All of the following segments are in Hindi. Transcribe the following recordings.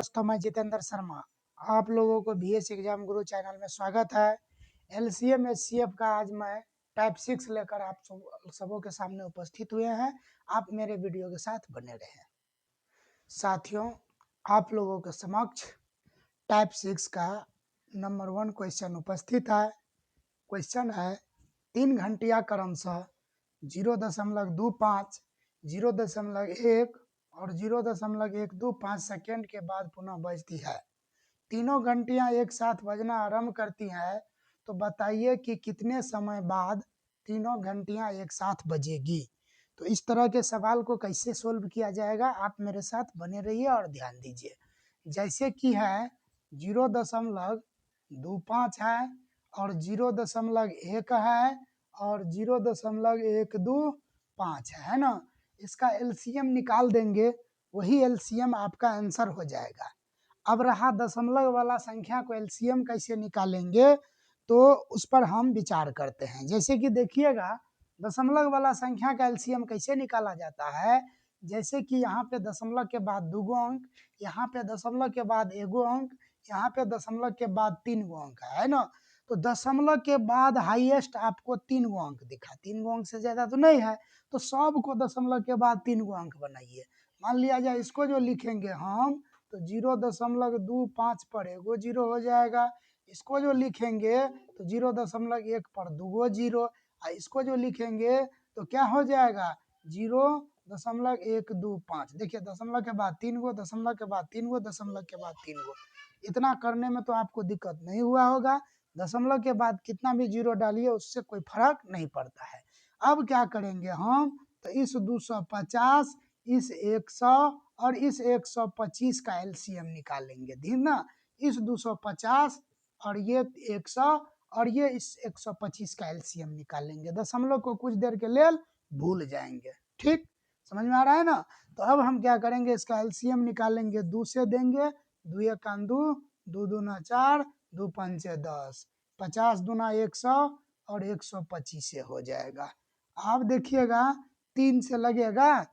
दोस्तों, मैं जितेंद्र शर्मा आप लोगों को बीएस एग्जाम गुरु चैनल में स्वागत है। एलसीएम एचसीएफ का आज मैं टाइप 6 लेकर आप सबों के सामने उपस्थित हुए हैं। आप मेरे वीडियो के साथ बने रहें। साथियों, आप लोगों के समक्ष टाइप 6 का नंबर 1 क्वेश्चन उपस्थित है। क्वेश्चन है 3 घंटिया क्रमशः 0.25, 0.1 और 0.125 सेकेंड के बाद पुनः बजती है। तीनों घंटियां एक साथ बजना आरंभ करती हैं, तो बताइए कि कितने समय बाद तीनों घंटियां एक साथ बजेगी। तो इस तरह के सवाल को कैसे सोल्व किया जाएगा, आप मेरे साथ बने रहिए और ध्यान दीजिए। जैसे कि है 0.25 है और 0.1 है और 0.125 है ना। इसका एलसीएम निकाल देंगे, वही एलसीएम आपका आंसर हो जाएगा। अब रहा दशमलव वाला संख्या को एलसीएम कैसे निकालेंगे, तो उस पर हम विचार करते हैं। जैसे कि देखिएगा, दशमलव वाला संख्या का एलसीएम कैसे निकाला जाता है। जैसे कि यहाँ पे दशमलव के बाद 2 गो अंक, यहाँ पे दशमलव के बाद 1 गो अंक, यहाँ पे दशमलव के बाद 3 गो अंक है ना। तो दशमलव के बाद हाईएस्ट आपको 3 गो अंक दिखा, 3 गो अंक से ज्यादा तो नहीं है, तो सब को दशमलव के बाद 3 गो अंक बनाइए। मान लिया जाए इसको जो लिखेंगे हम, तो 0.25 पर 1 गो जीरो हो जाएगा। इसको जो लिखेंगे तो 0.1 पर 2 गो जीरो, और इसको जो लिखेंगे तो क्या हो जाएगा 0.125। देखिए, दशमलव के बाद 3 गो, दशमलव के बाद 3 गो, दशमलव के बाद 3 गो। इतना करने में तो आपको दिक्कत नहीं हुआ होगा। दशमलव के बाद कितना भी जीरो डालिए, उससे कोई फर्क नहीं पड़ता है। अब क्या करेंगे हम, तो इस 250, इस 100 और इस 125 का एलसीएम निकालेंगे। ध्यान ना, इस 250 और ये 100 और ये इस 125 का एलसीएम निकालेंगे। दशमलव को कुछ देर के लिए भूल जाएंगे। ठीक, समझ में आ रहा है ना। तो अब हम क्या करेंगे, इसका एलसीएम निकालेंगे। 2 से देंगे, 2 1 2, 2 दूना 4, 2 पंचे 10, 50 दूना 100 और 125 से हो जाएगा। अब देखिएगा, 3 से लगेगा,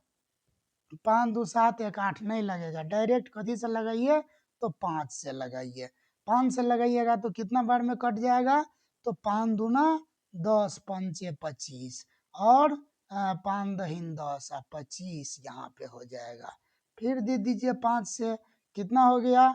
5 2 7 1 8 नहीं लगेगा। डायरेक्ट कथी से लगाइए, तो 5 से लगाइए। 5 से लगाइएगा तो कितना बार में कट जाएगा, तो 5 दूना 10, पंचे 25 और 5 दहीन 10 और 25 यहाँ पे हो जाएगा। फिर दे दीजिए 5 से, कितना हो गया,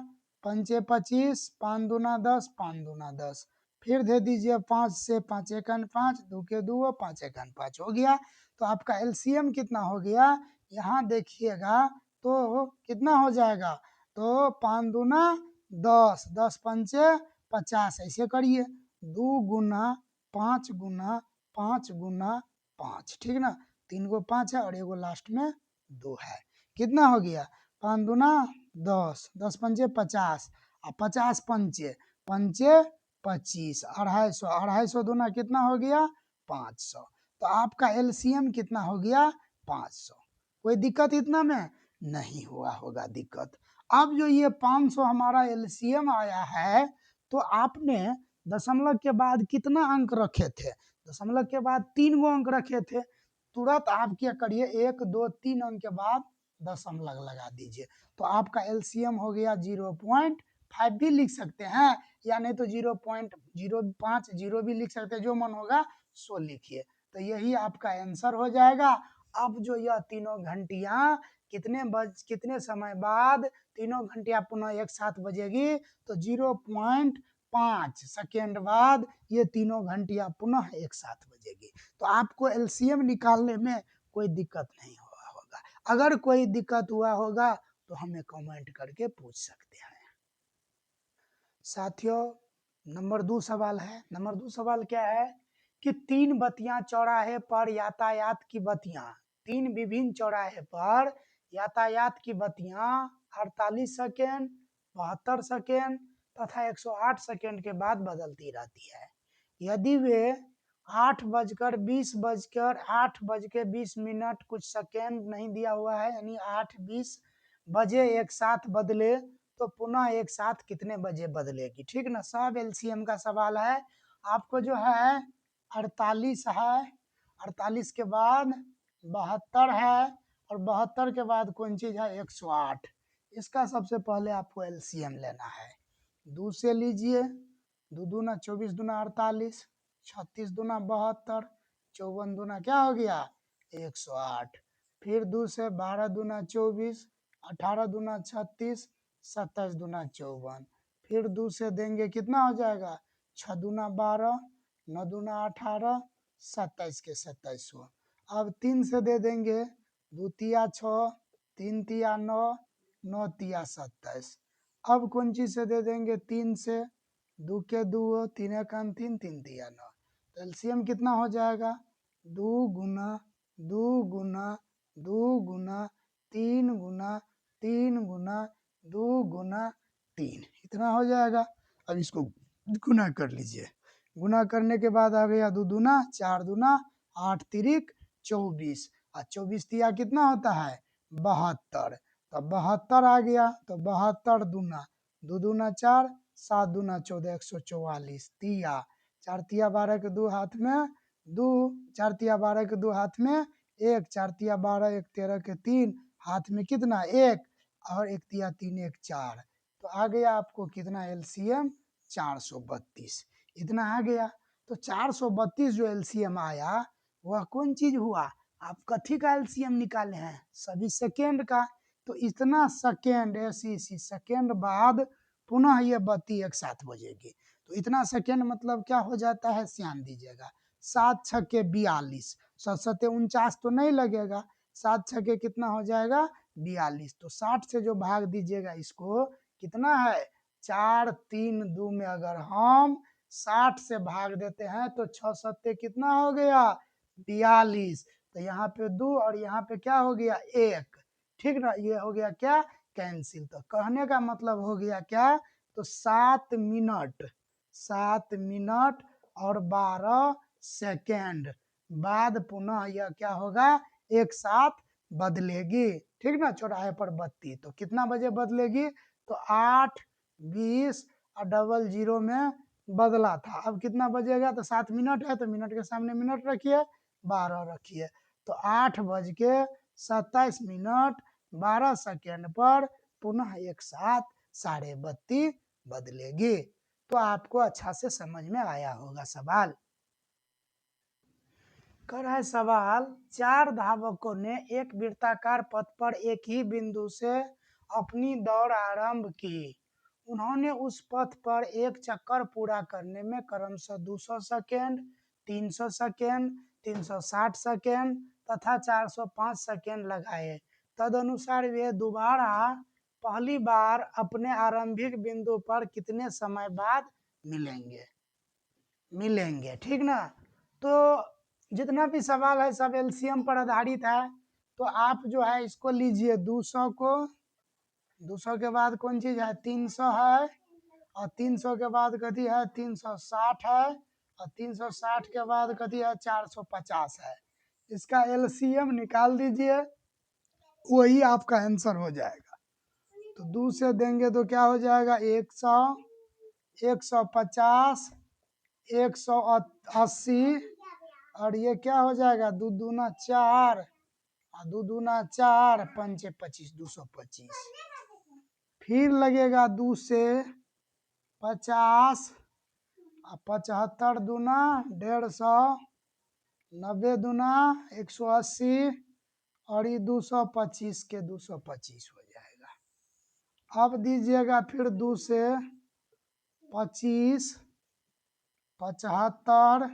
पंचे 25, 5 दूना 10, 5 दूना 10। फिर दे दीजिए 5 से, 5 1 5, 2 के 2, 5 1 5 हो गया। तो आपका एलसीएम कितना हो गया, यहाँ देखिएगा तो कितना हो जाएगा, तो 5 दूना 10, 10 पंचे 50, ऐसे करिए। 2 गुना 5 गुना 5 गुना 5, ठीक ना। 3 गो 5 है और एगो लास्ट में 2 है। कितना हो गया, 5 दूना 10, 10 पंचे 50 और 50 पंचे पंचे 25, 250, 250 दूना कितना हो गया, 500। तो आपका एलसीएम कितना हो गया, 500। कोई दिक्कत इतना में नहीं हुआ होगा दिक्कत। अब जो ये 500 हमारा एलसीएम आया है, तो आपने दशमलव के बाद कितना अंक रखे थे, दशमलव के बाद 3 गो अंक रखे थे। तुरंत आप क्या करिए, 1 2 3 अंक के बाद दशमलव लगा दीजिए, तो आपका एलसीएम हो गया 0.5 भी लिख सकते हैं, या नहीं तो 0.05 जीरो भी लिख सकते हैं, जो मन होगा सो लिखिए। तो यही आपका आंसर हो जाएगा। अब जो यह तीनों घंटियां कितने समय बाद तीनों घंटियां पुनः एक साथ बजेगी, तो 0.5 सेकेंड बाद ये तीनों घंटियां पुनः एक साथ बजेगी। तो आपको एलसीएम निकालने में कोई दिक्कत नहीं हुआ होगा। अगर कोई दिक्कत हुआ होगा तो हमें कमेंट करके पूछ सकते हैं। साथियों, नंबर 2 सवाल है। नंबर 2 सवाल क्या है कि 3 बत्तियां चौराहे पर यातायात की बत्तियां, 3 विभिन्न चौराहे पर यातायात की बत्तियां 48 सेकेंड, 72 सेकेंड तथा 108 सेकेंड के बाद बदलती रहती है। यदि वे 8 कुछ सेकेंड नहीं दिया हुआ है, यानी 8:20 बजे एक साथ बदले, तो पुनः एक साथ कितने बजे बदलेगी। ठीक ना, सब एलसीएम का सवाल है। आपको जो है 48 है, 48 के बाद 72 है, और 72 के बाद कौन चीज है, 108। इसका सबसे पहले आपको एलसीएम लेना है। 2 से लीजिए, 2 दूना 24 दूना 48, 36 दूना 72, 54 दूना क्या हो गया 108। फिर 2 से 12 दूना 24, 18 दूना 36, 27 दूना 54। फिर 2 से देंगे कितना हो जाएगा 6 दूना 12, 9 दूना 18, 27 के 27 हुआ। अब 3 से दे देंगे 2 तिया 6, 3 तिया 9, 9 तिया 27। अब कौन चीज से दे देंगे 3 से, 2 के 2, 3 एकम 3, 3 तिया 9। तो एलसीएम कितना हो जाएगा 2 गुना 2 गुना 2 गुना 3 गुना 3 गुना 2 गुना 3, इतना हो जाएगा। अब इसको गुना कर लीजिए। गुना करने के बाद आ गया 2 दूना 4 दूना 8 तिरिक 24, और 24 तिया कितना होता है 72। तो 72 आ गया। तो 72 दूना 2 दूना 4, 7 दूना 14, 144 तिया। 4 तिया 12 के 2 हाथ में 2, 4 तिया 12 के 2 हाथ में 1, 4 तिया 12, 1 13 के 3 हाथ में कितना 1, और 1 तिया 3, 1 4। तो आ गया आपको कितना एलसीएम 432, इतना आ गया। तो 432 जो एलसीएम आया वह कौन चीज हुआ, आप कथी का एलसीएम निकाले हैं सभी सेकेंड का। तो इतना सेकेंड ऐसी सेकेंड बाद पुनः ये बत्ती एक साथ बजेगी। तो इतना सेकेंड मतलब क्या हो जाता है ध्यान दीजिएगा, 7 छक्के 42, 7 सत्ते 49 तो नहीं लगेगा, 7 छक्के कितना हो जाएगा 42। तो 60 से जो भाग दीजिएगा इसको कितना है 4 3 2 में अगर हम 60 से भाग देते हैं तो 6 सत्ते कितना हो गया 42। तो यहाँ पे 2 और यहाँ पे क्या हो गया 1, ठीक ना, ये हो गया क्या कैंसिल। तो कहने का मतलब हो गया क्या, तो 7 मिनट 7 मिनट और 12 सेकेंड बाद पुनः यह क्या होगा एक साथ बदलेगी, ठीक ना, चौराहे पर बत्ती। तो कितना बजे बदलेगी, तो 8 20 और 00 में बदला था। अब कितना बजेगा, तो 7 मिनट है तो मिनट के सामने मिनट रखिए, 12 रखिए। तो 8:27 12 सेकेंड पर पुनः एक साथ साढ़े बत्ती बदलेगी। तो आपको अच्छा से समझ में आया होगा सवाल। कर है सवाल, 4 धावकों ने एक वृत्ताकार पथ पर एक ही बिंदु से अपनी दौड़ आरंभ की। उन्होंने उस पथ पर एक चक्कर पूरा करने में क्रमशः 200 सेकेंड, 300 सेकेंड, 360 सेकेंड तथा 405 सेकेंड लगाए। तदनुसार वे दोबारा पहली बार अपने आरंभिक बिंदु पर कितने समय बाद मिलेंगे, ठीक ना। तो जितना भी सवाल है सब एलसीएम पर आधारित है। तो आप जो है इसको लीजिए 200 को, 200 के बाद कौन चीज है 300 है, और 300 के बाद कथी है 360 है, और 360 के बाद कथी है 450 है। इसका एलसीएम निकाल दीजिए, वही आपका आंसर हो जाएगा। तो 2 से देंगे तो क्या हो जाएगा 100, 150, 180, और ये क्या हो जाएगा 2 दूना 4, और 2 दूना 4, 5 25, 225। फिर लगेगा 2 से 50, 75 दूना 150, 90 दूना 180, और ये 225 के 225 हो जाएगा। अब दीजिएगा फिर 2 से 25, 75,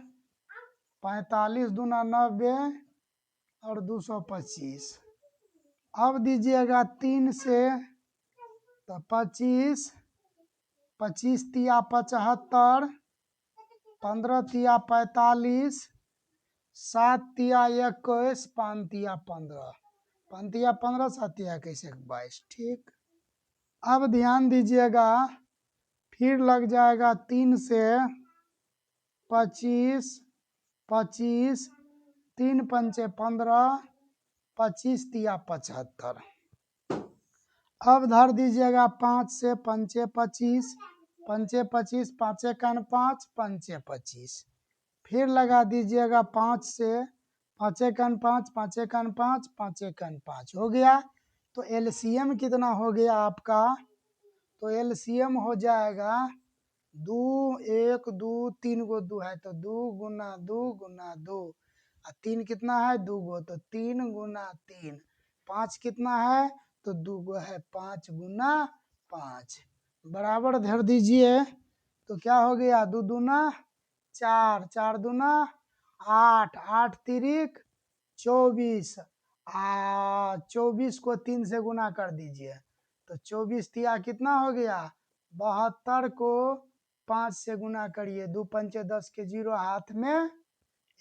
45 दूना 90, और 225। अब दीजिएगा 3 से, तो 25, 25 तिया 75, 15 तिया 45, 7 तिया 21, 5 तिया 15, 5 तिया 15, 7 तिया 21, 22, ठीक। अब ध्यान दीजिएगा, फिर लग जाएगा 3 से 25, 25, 3 पंचे 15, 25 तिया 75। अब धर दीजिएगा 5 से 5 25, 5 25, 5 कान 5, 5 25। फिर लगा दीजिएगा 5 से 5 कान 5, 5 कान 5, 5 कान 5 हो गया। तो एलसीएम कितना हो गया आपका, तो एलसीएम हो जाएगा 2, 1 2 3 गो 2 है तो 2 गुना 2 गुना 2, और 3 कितना है 2 गो तो 3 गुना 3, 5 कितना है तो 2 गो है 5 गुना 5 बराबर धर दीजिए। तो क्या हो गया 2 दूना 4, 4 दूना 8, 8 तिरिक 24, 24 को 3 से गुना कर दीजिए तो 24 तिया कितना हो गया 72 को 5 से गुना करिए, 2 पंचे 10 के 0 हाथ में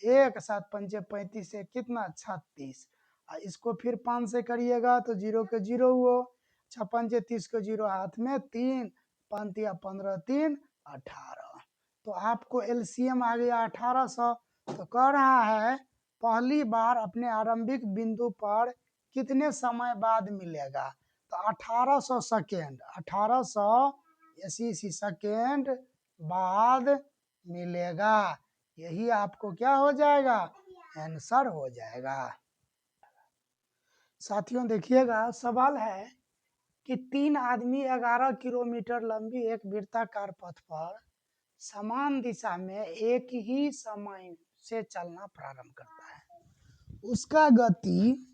1, 7 पंचे 35 से कितना 36, और इसको फिर 5 से करिएगा तो 0 के 0 हुआ, 6 पंचे 30 को 0 हाथ में 3, 5 या 15 3 18, तो आपको एलसीएम आ गया 1800। तो कह रहा है पहली बार अपने आरंभिक बिंदु पर कितने समय बाद मिलेगा, तो 1800 सेकेंड, 1880 सेकेंड बाद मिलेगा। यही आपको क्या हो जाएगा आंसर हो जाएगा। साथियों देखिएगा सवाल है कि 3 आदमी 11 किलोमीटर लंबी एक वृत्ताकार पथ पर समान दिशा में एक ही समय से चलना प्रारंभ करता है। उसका गति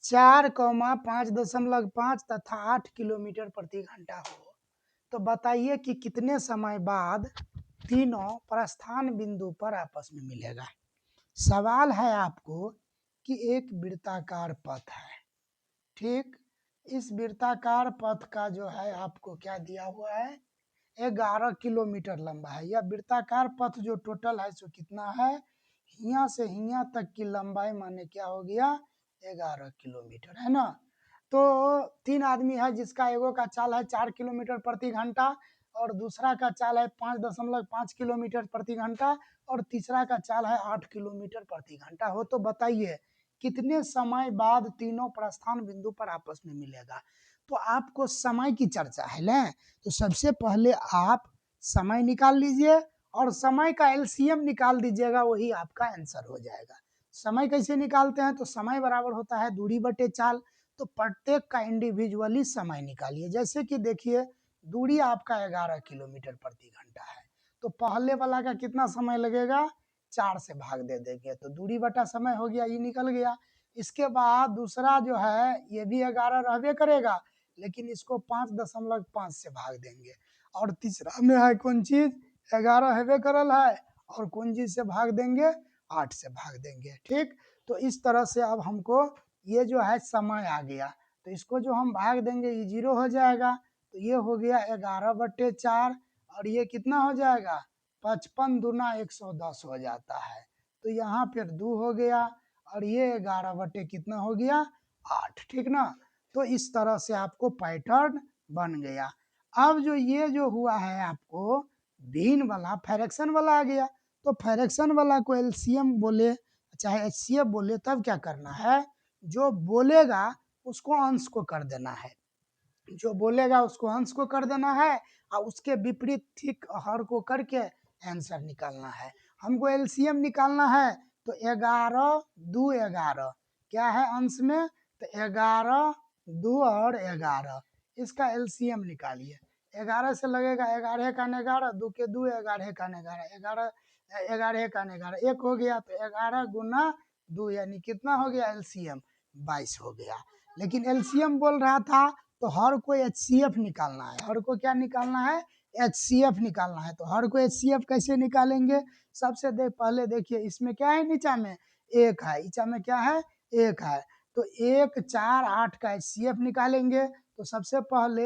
4,5.5 तथा 8 किलोमीटर प्रति घंटा हो, तो बताइए कि कितने समय बाद तीनों प्रस्थान बिंदु पर आपस में मिलेगा। सवाल है आपको कि एक वृत्ताकार पथ है, ठीक, इस वृत्ताकार पथ का जो है आपको क्या दिया हुआ है 11 किलोमीटर लंबा है। यह वृत्ताकार पथ जो टोटल है सो कितना है, हिया से हिया तक की लंबाई माने क्या हो गया 11 किलोमीटर है ना। तो 3 आदमी है जिसका एगो का चाल है 4 किलोमीटर प्रति घंटा और दूसरा का चाल है 5.5 किलोमीटर प्रति घंटा और तीसरा का चाल है 8 किलोमीटर प्रति घंटा हो, तो बताइए कितने समय बाद तीनों प्रस्थान बिंदु पर आपस में मिलेगा। तो आपको समय की चर्चा है ना, तो सबसे पहले आप समय निकाल लीजिए और समय का एलसीएम निकाल दीजिएगा, वही आपका आंसर हो जाएगा। समय कैसे निकालते हैं, तो समय बराबर होता है दूरी बटे चाल, तो प्रत्येक का इंडिविजुअली समय निकालिए। जैसे कि देखिए दूरी आपका 11 किलोमीटर प्रति घंटा है, तो पहले वाला का कितना समय लगेगा 4 से भाग दे देंगे तो दूरी बटा समय हो गया, ये निकल गया। इसके बाद दूसरा जो है ये भी 11 रहबे करेगा लेकिन इसको 5.5 से भाग देंगे, और तीसरा में है कौन चीज 11 हेबे करल है और कौन चीज से भाग देंगे 8 से भाग देंगे, ठीक। तो इस तरह से अब हमको ये जो है समय आ गया, तो इसको जो हम भाग देंगे ये 0 हो जाएगा, तो ये हो गया 11/4 और ये कितना हो जाएगा 55 दूना 110 हो जाता है, तो यहाँ फिर 2 हो गया और ये 11 कितना हो गया 8, ठीक ना। तो इस तरह से आपको पैटर्न बन गया। अब जो ये जो हुआ है आपको भिन्न वाला फ्रैक्शन वाला आ गया, तो फ्रैक्शन वाला को एलसीएम बोले चाहे एचसीएफ बोले, तब क्या करना है जो बोलेगा उसको अंश को कर देना है, जो बोलेगा उसको अंश को कर देना है और उसके विपरीत ठीक हर को करके आंसर निकालना है। हमको एलसीएम निकालना है तो 11 2 11 क्या है अंश में, तो 11 2 और 11 इसका एलसीएम निकालिए। 11 से लगेगा 11 का 11, 2 के 2 11 का 11, 11 11 का 11 1 हो गया, तो 11 गुना 2 यानी कितना हो गया एलसीएम 22 हो गया। लेकिन एलसीएम बोल रहा था तो हर को एचसीएफ निकालना है, हर को क्या निकालना है एचसीएफ निकालना है। तो हर को एचसीएफ कैसे निकालेंगे, सबसे पहले देखिए इसमें क्या है नीचा में 1 है, नीचा में क्या है 1 है, तो 1 4 8 का एचसीएफ निकालेंगे। तो सबसे पहले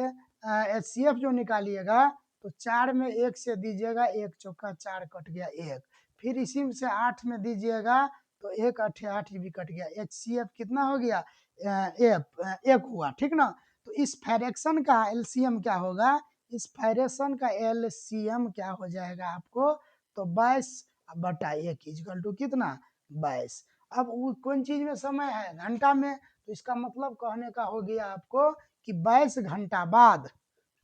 एचसीएफ जो निकालिएगा तो 4 में 1 से दीजिएगा 1 चौका 4 कट गया 1, फिर इसी से 8 में दीजिएगा तो 1 8 8 भी कट गया, एचसीएफ कितना हो गया 1 हुआ, ठीक ना। तो इस फ्रैक्शन का एलसीएम क्या होगा, इस फ्रैक्शन का एलसीएम क्या हो जाएगा आपको, तो 22/1 इक्वल टू कितना 22। अब वो कौन चीज में समय है घंटा में, तो इसका मतलब कहने का हो गया आपको कि 22 घंटा बाद,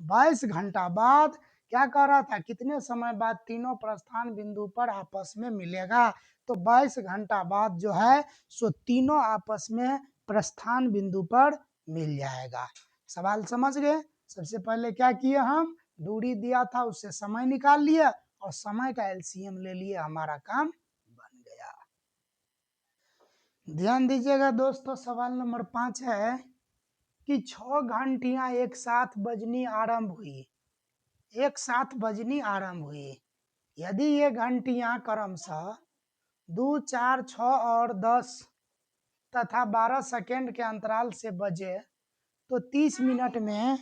22 घंटा बाद क्या कह रहा था कितने समय बाद तीनों प्रस्थान बिंदु पर आपस में मिलेगा, तो 22 घंटा बाद जो है सो तीनों आपस में प्रस्थान बिंदु पर मिल जाएगा। सवाल समझ गए? सबसे पहले क्या किए हम, दूरी दिया था उससे समय निकाल लिया और समय का एलसीएम ले लिए, हमारा काम बन गया। ध्यान दीजिएगा दोस्तों, सवाल नंबर 5 है कि 6 घंटियां एक साथ बजनी आरंभ हुई, एक साथ बजनी आरंभ हुई। यदि ये घंटियां क्रमशः 2, 4, 6 और 10 तथा 12 सेकेंड के अंतराल से बजे तो 30 मिनट में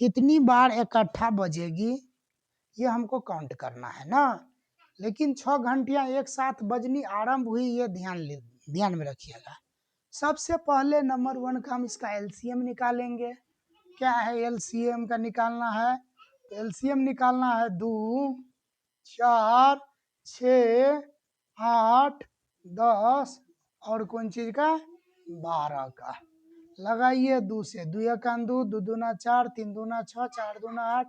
कितनी बार इकट्ठा बजेगी, ये हमको काउंट करना है ना। लेकिन 6 घंटियां एक साथ बजनी आरंभ हुई, ये ध्यान में रखिएगा। सबसे पहले नंबर 1 का हम इसका एलसीएम निकालेंगे। क्या है एलसीएम का निकालना है, तो एलसीएम निकालना है 2, 4, 6, 8, 10 और कौन चीज का 12 का। लगाइए 2 से, 2 1 2, 2 दूना 4, 3 दूना 6, 4 दूना 8,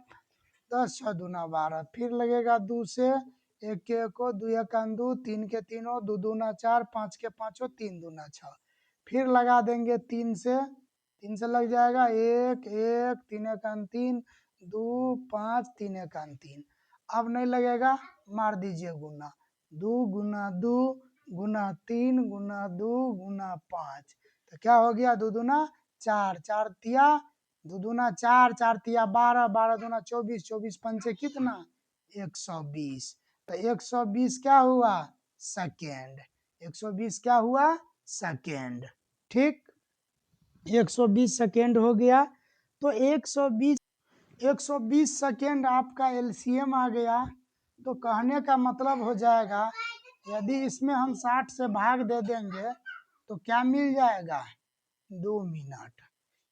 10 6 दूना 12। फिर लगेगा 2 से, 1 के 1 2 1 2, 3 के 3 2 दूना 4, 5 के 5 3 दूना 6। फिर लगा देंगे 3 से, 3 से लग जाएगा 1 1 3 1 3, 2 5 3 1 3। अब नहीं लगेगा, मार दीजिए गुना, 2 गुना 2 गुना 3 गुना 2 गुना 5, तो क्या हो गया 2 दूना 4, 4 तिया 2 दूना 4, 4 तिया 12, 12 दूना 24, 24 पंचे कितना 120। तो 120 क्या हुआ सेकेंड, 120 क्या हुआ सेकेंड। ठीक, 120 सेकेंड हो गया। तो 120 सेकेंड आपका एलसीएम आ गया। तो कहने का मतलब हो जाएगा, यदि इसमें हम 60 से भाग दे देंगे तो क्या मिल जाएगा 2 मिनट,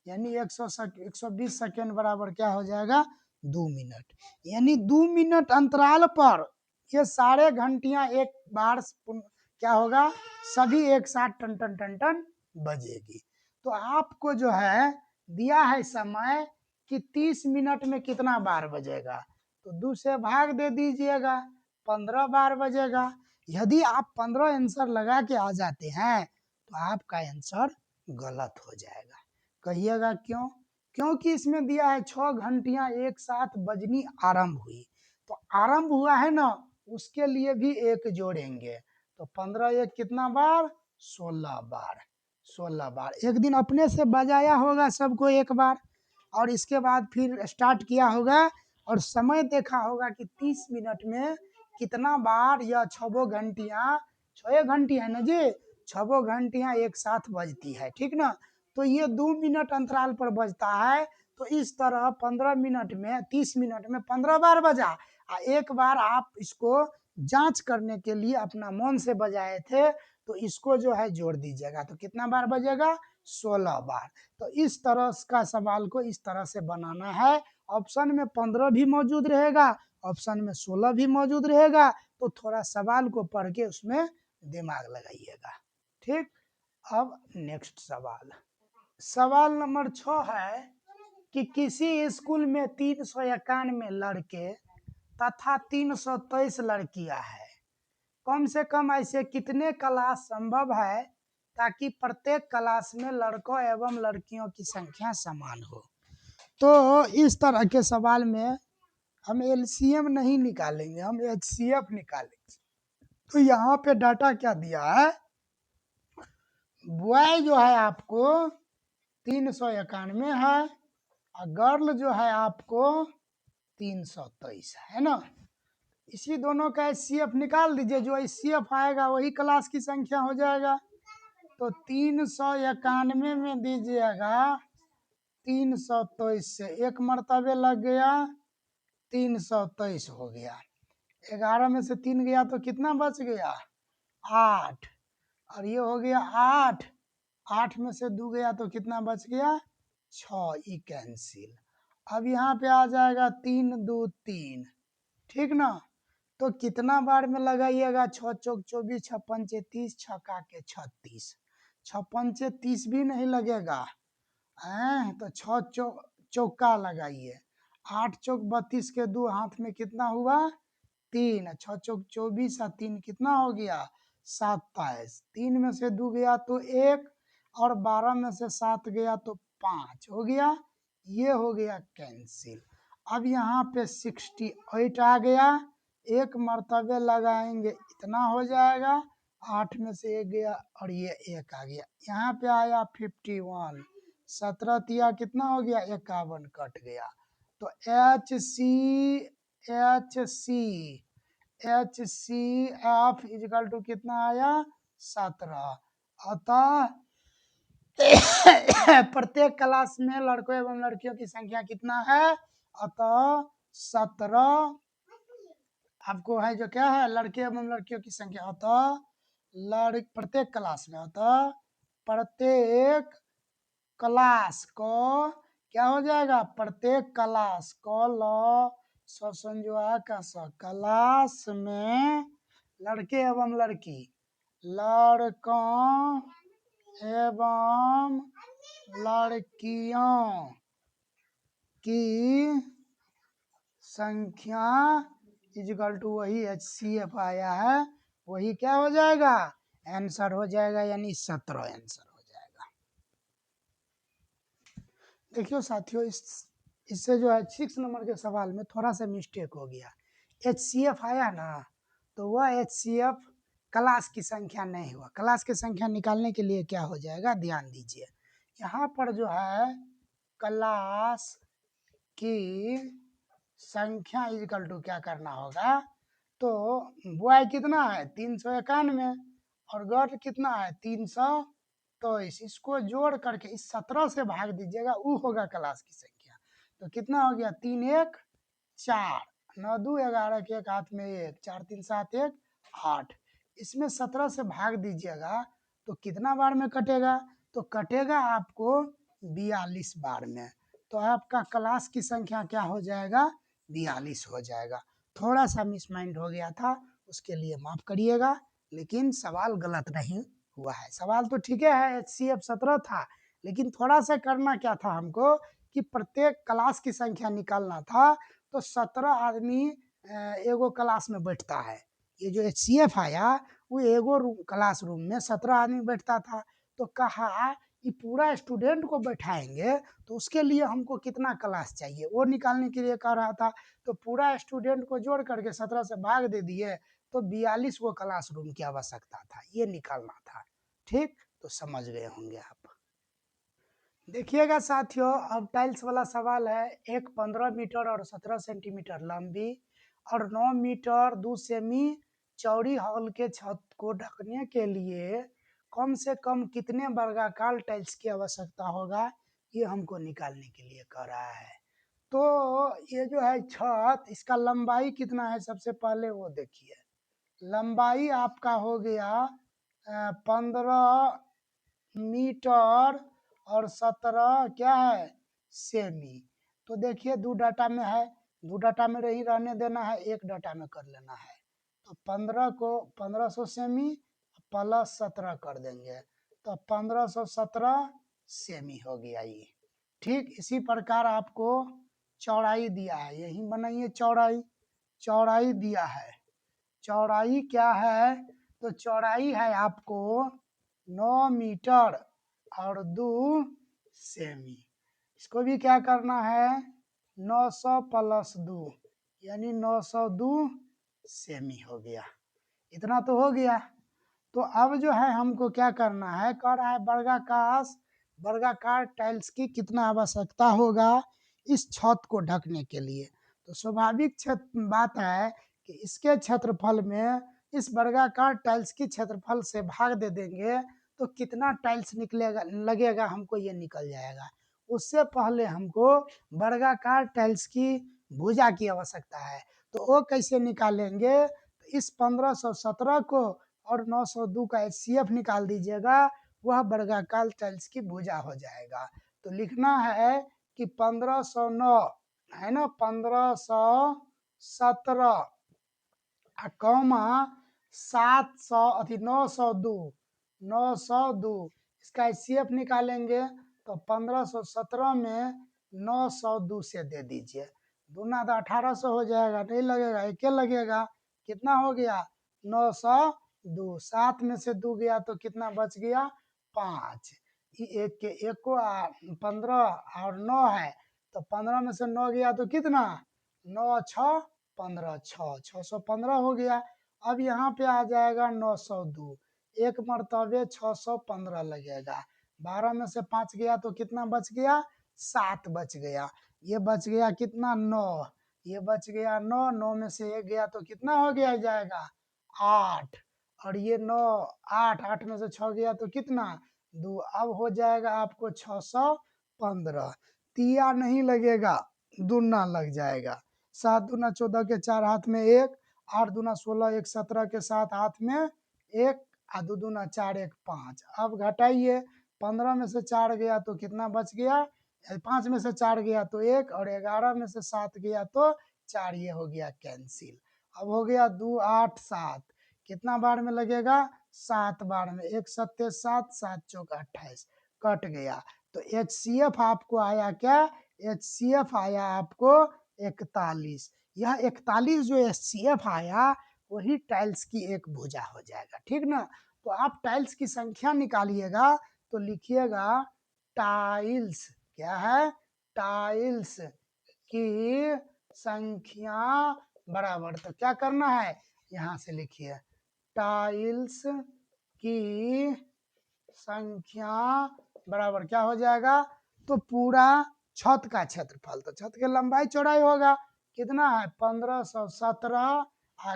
यानी 120 सेकेंड बराबर क्या हो जाएगा 2 मिनट। यानी 2 मिनट अंतराल पर ये सारे घंटियां एक बार क्या होगा, सभी एक साथ टन टन टन टन बजेगी। तो आपको जो है दिया है समय कि 30 मिनट में कितना बार बजेगा, तो 2 से भाग दे दीजिएगा, 15 बार बजेगा। यदि आप 15 आंसर लगा के आ जाते हैं तो आपका आंसर गलत हो जाएगा। कहिएगा क्यों? क्योंकि इसमें दिया है 6 घंटियां एक साथ बजनी आरंभ हुई, तो आरंभ हुआ है ना, उसके लिए भी एक जोड़ेंगे। तो 15 एक कितना बार 16 बार, 16 बार। एक दिन अपने से बजाया होगा सबको एक बार, और इसके बाद फिर स्टार्ट किया होगा और समय देखा होगा कि 30 मिनट में कितना बार यह 6 घंटियां, 6 घंटियां है ना जी, 6 घंटियां एक साथ बजती है, ठीक ना। तो ये 2 मिनट अंतराल पर बजता है। तो इस तरह 15 मिनट में 30 मिनट में 15 बार बजा। एक बार आप इसको जांच करने के लिए अपना मन से बजाए थे, तो इसको जो है जोड़ दीजिएगा, तो कितना बार बजेगा 16 बार। तो इस तरह का सवाल को इस तरह से बनाना है। ऑप्शन में 15 भी मौजूद रहेगा, ऑप्शन में 16 भी मौजूद रहेगा। तो थोड़ा सवाल को पढ़ के उसमें दिमाग लगाइएगा। ठीक, अब नेक्स्ट सवाल, सवाल नंबर 6 है कि किसी स्कूल में 391 लड़के तथा 323 लड़कियां हैं। कम से कम ऐसे कितने क्लास संभव है ताकि प्रत्येक क्लास में लड़कों एवं लड़कियों की संख्या समान हो। तो इस तरह के सवाल में हम एलसीएम नहीं निकालेंगे, हम एचसीएफ निकालेंगे। तो यहाँ पे डाटा क्या दिया है, बॉय जो है आपको 391 है और गर्ल जो है आपको 323 है ना। इसी दोनों का एचसीएफ निकाल दीजिए, जो एचसीएफ आएगा वही क्लास की संख्या हो जाएगा। तो 391 में दीजिएगा 323 से एक मरतबे लग गया, 323 हो गया। 11 में से 3 गया तो कितना बच गया 8, और ये हो गया 8, 8 में से 2 गया तो कितना बच गया 6, ई कैंसिल। अब यहाँ पे आ जाएगा 3 2 3, ठीक ना। तो कितना बार में लगाइएगा, 6 चौक 24, 6 पंचे 30, 6 का के 36, 6 पंचे 30 भी नहीं लगेगा हैं, तो 6 चौका लगाइए, 8 चौक 32 के 2 हाथ में कितना हुआ 3, 6 चौक 24 और 3 कितना हो गया 27, 3 में से 2 गया तो 1 और 12 में से 7 गया तो 5 हो गया, ये हो गया कैंसिल। अब यहाँ पे 68 आ गया, एक मर्तबे लगाएंगे इतना हो जाएगा, 8 में से 1 गया और ये 1 आ गया। यहाँ पे आया 51, 17 तिया कितना हो गया, 51 कट गया। तो H C F is equal to कितना आया, 17। अतः प्रत्येक क्लास में लड़कों एवं लड़कियों की संख्या कितना है, अतः 17 आपको है जो क्या है, लड़के एवं लड़कियों की संख्या। अतः प्रत्येक क्लास में, अतः प्रत्येक क्लास को क्या हो जाएगा, प्रत्येक क्लास को संजुआ का क्लास में लड़के एवं लड़की, लड़कों एवं लड़कियों की संख्या इजिकल टू वही HCF आया है, वही क्या हो जाएगा, आंसर हो जाएगा, यानी 17 आंसर हो जाएगा। देखियो साथियों, इससे जो है 6 नंबर के सवाल में थोड़ा सा मिस्टेक हो गया। HCF आया ना, तो वह HCF क्लास की संख्या नहीं हुआ। क्लास की संख्या निकालने के लिए क्या हो जाएगा, ध्यान दीजिए, यहाँ पर जो है क्लास की संख्या इजिकल टू क्या करना होगा, तो बॉय कितना है 391 और गर्ल कितना है 300, तो इसको जोड़ करके इस 17 से भाग दीजिएगा, वो होगा क्लास की संख्या। तो कितना हो गया, 3 1 4, 9 2 11 के एक हाथ में 1, 4 3 7 1 8, इसमें 17 से भाग दीजिएगा तो कितना बार में कटेगा, तो कटेगा आपको 42 बार में। तो आपका क्लास की संख्या क्या हो जाएगा, 42 हो जाएगा। थोड़ा सा मिसमाइंड हो गया था, उसके लिए माफ करिएगा, लेकिन सवाल गलत नहीं हुआ है। सवाल तो ठीक है, HCF 17 था, लेकिन थोड़ा सा करना क्या था हमको, कि प्रत्येक क्लास की संख्या निकालना था। तो 17 आदमी एगो क्लास में बैठता है। ये जो HCF आया वो एगो क्लास रूम में 17 आदमी बैठता था। तो कहा कि पूरा स्टूडेंट को बैठाएंगे तो उसके लिए हमको कितना क्लास चाहिए, वो निकालने के लिए कह रहा था। तो पूरा स्टूडेंट को जोड़ करके 17 से भाग दे दिए, तो 42 को क्लास रूम की आवश्यकता था, ये निकालना था। ठीक, तो समझ गए होंगे आप। देखिएगा साथियों, अब टाइल्स वाला सवाल है। एक 15 मीटर और 17 सेंटीमीटर लंबी और 9 मीटर 2 सेमी चौड़ी हॉल के छत को ढकने के लिए कम से कम कितने वर्गाकार टाइल्स की आवश्यकता होगा, ये हमको निकालने के लिए कह रहा है। तो ये जो है छत, इसका लंबाई कितना है, सबसे पहले वो देखिए। लंबाई आपका हो गया 15 मीटर और 17 क्या है, सेमी। तो देखिए 2 डाटा में है, 2 डाटा में नहीं रहने देना है, 1 डाटा में कर लेना है। तो 15 को 1500 सेमी प्लस 17 कर देंगे, तो 1517 सेमी हो गया ये। ठीक, इसी प्रकार आपको चौड़ाई दिया है, यही बनाइए चौड़ाई। चौड़ाई दिया है, चौड़ाई क्या है, तो चौड़ाई है आपको 9 मीटर और 2 सेमी। इसको भी क्या करना है, 900 प्लस 2 यानी 902 सेमी हो गया। इतना तो हो गया। तो अब जो है हमको क्या करना है, कह रहा है वर्गाकार टाइल्स की कितना आवश्यकता होगा इस छत को ढकने के लिए। तो स्वाभाविक बात है कि इसके क्षेत्रफल में इस वर्गाकार टाइल्स की क्षेत्रफल से भाग दे देंगे तो कितना टाइल्स निकलेगा लगेगा, हमको ये निकल जाएगा। उससे पहले हमको वर्गाकार टाइल्स की भुजा की आवश्यकता है। तो वो कैसे निकालेंगे, तो इस 1517 को और 902 का HCF निकाल दीजिएगा, वह वर्गाकार टाइल्स की भुजा हो जाएगा। तो लिखना है कि 1509 है ना, 1517 कौमा 902 इसका HCF निकालेंगे तो 1517 में 902 से दे दीजिए, दूना तो 1800 हो जाएगा, नहीं लगेगा, एक लगेगा। कितना हो गया 902, 7 में से 2 गया तो कितना बच गया 5। एक के एक को 15 और 9 है, तो 15 में से 9 गया तो कितना, 9 6 15, 615 हो गया। अब यहाँ पे आ जाएगा 902, एक मरतबे 615 लगेगा। 12 में से 5 गया तो कितना बच गया, 7 बच गया। ये बच गया कितना, 9, ये बच गया 9, 9 में से 1 गया तो कितना हो गया जाएगा, 8, और ये 9, 8, 8 में से 6 गया तो कितना, 2। अब हो जाएगा आपको 615। तिया नहीं लगेगा, दूना लग जाएगा। 7 दूना 14 के 4 हाथ में 1, 8 दूना 16, 1 17 के 7 हाथ में 1, और 2 दूना 4, 1 5। अब घटाइए, 15 में से 4 गया तो कितना बच गया, 5 में से 4 गया तो 1, और 11 में से 7 गया तो 4, ये हो गया कैंसिल। अब हो गया 2 8 7, कितना बार में लगेगा, 7 बार में। 1 7 7, 7 चौक 28, कट गया। तो HCF आपको आया क्या, HCF आया आपको 41। यह 41 जो HCF आया वही टाइल्स की एक भुजा हो जाएगा, ठीक ना। तो आप टाइल्स की संख्या निकालिएगा तो लिखिएगा टाइल्स, क्या है, टाइल्स की संख्या बराबर, तो क्या करना है, यहाँ से लिखिए टाइल्स की संख्या बराबर क्या हो जाएगा, तो पूरा छत का क्षेत्रफल, तो छत की लंबाई चौड़ाई होगा कितना है, 1517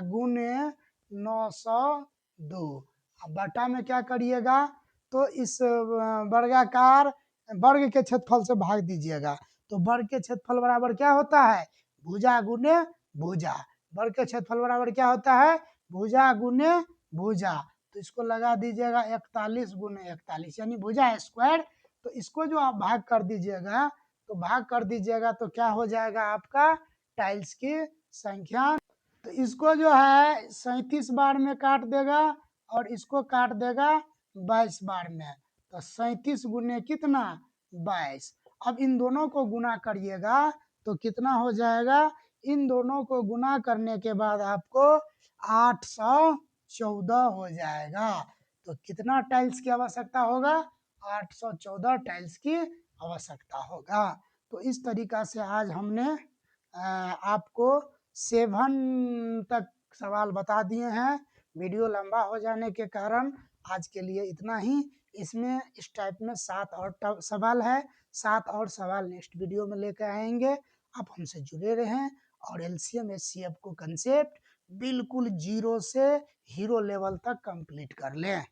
गुने 902। अब बटा में क्या करिएगा, तो इस वर्गाकार वर्ग के क्षेत्रफल से भाग दीजिएगा। तो वर्ग के क्षेत्रफल बराबर क्या होता है, भुजा गुने भुजा। वर्ग के क्षेत्रफल बराबर क्या होता है, भुजा गुने भुजा। तो इसको लगा दीजिएगा 41 गुने 41, यानी भुजा स्क्वायर। तो इसको जो आप भाग कर दीजिएगा, तो भाग कर दीजिएगा तो क्या हो जाएगा आपका, टाइल्स की संख्या। तो इसको जो है 37 बार में काट देगा, और इसको काट देगा 22 बार में। तो 37 गुने कितना, 22। अब इन दोनों को गुना करिएगा तो कितना हो जाएगा, इन दोनों को गुना करने के बाद आपको 814 हो जाएगा। तो कितना टाइल्स की आवश्यकता होगा, 814 टाइल्स की आवश्यकता होगा। तो इस तरीका से आज हमने आपको 7 तक सवाल बता दिए हैं। वीडियो लंबा हो जाने के कारण आज के लिए इतना ही। इसमें इस टाइप में 7 और सवाल है, 7 और सवाल नेक्स्ट वीडियो में लेकर आएंगे। आप हमसे जुड़े रहें और LCM HCF को कंसेप्ट बिल्कुल जीरो से हीरो लेवल तक कंप्लीट कर लें।